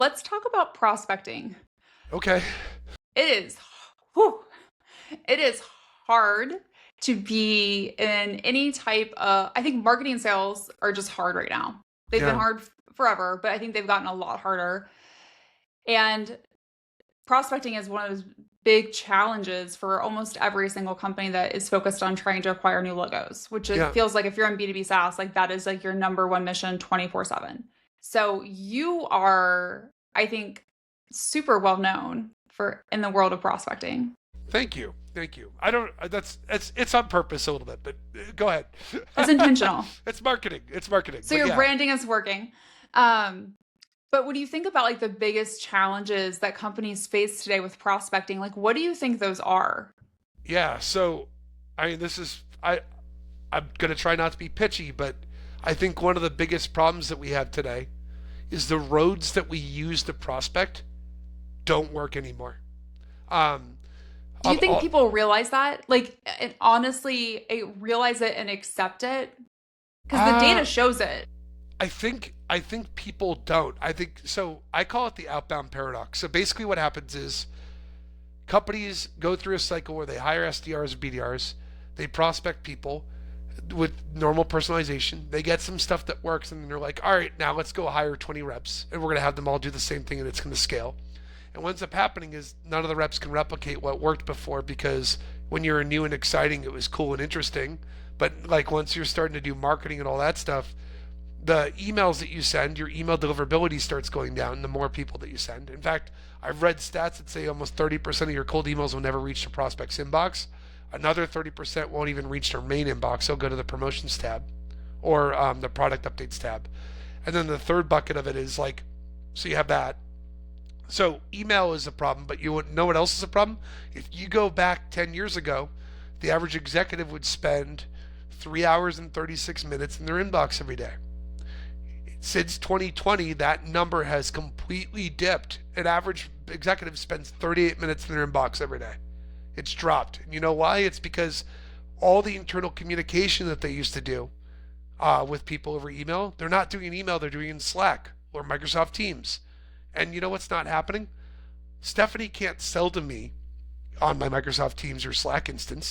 Let's talk about prospecting. Okay. It is, whew, it is hard to be in any type of, I think marketing and sales are just hard right now. They've been Yeah. hard forever, but I think they've gotten a lot harder. And prospecting is one of those big challenges for almost every single company that is focused on trying to acquire new logos, which it Yeah. feels like if you're in B2B SaaS, like that is like your number one mission 24/7. So you are, I think, super well known for in the world of prospecting. Thank you. Thank you. I don't. It's on purpose a little bit, but go ahead. It's intentional. It's marketing. It's marketing. So But your yeah. branding is working. Um, but when you think about like the biggest challenges that companies face today with prospecting, like what do you think those are? Yeah. So, I mean, this is I'm gonna try not to be pitchy, but I think one of the biggest problems that we have today is the roads that we use to prospect don't work anymore. Um, Do you think I'll, people realize that? Like, and honestly, realize it and accept it? Because the uh, data shows it. I think people don't. I think so. I call it the outbound paradox. So basically, what happens is companies go through a cycle where they hire SDRs and BDRs, they prospect people with normal personalization. They get some stuff that works, and then they're like, all right, now let's go hire 20 reps, and we're going to have them all do the same thing, and it's going to scale. And what ends up happening is none of the reps can replicate what worked before because when you're new and exciting, it was cool and interesting. But like once you're starting to do marketing and all that stuff, the emails that you send, your email deliverability starts going down the more people that you send. In fact, I've read stats that say almost 30% of your cold emails will never reach the prospect's inbox. Another 30% won't even reach their main inbox. They'll go to the promotions tab or the product updates tab. And then the third bucket of it is like, so you have that. So email is a problem, but you know what else is a problem? If you go back 10 years ago, the average executive would spend 3 hours and 36 minutes in their inbox every day. Since 2020, that number has completely dipped. An average executive spends 38 minutes in their inbox every day. It's dropped. And you know why? It's because all the internal communication that they used to do with people over email, they're not doing in email, they're doing in Slack or Microsoft Teams. And you know what's not happening? Stephanie can't sell to me on my Microsoft Teams or Slack instance.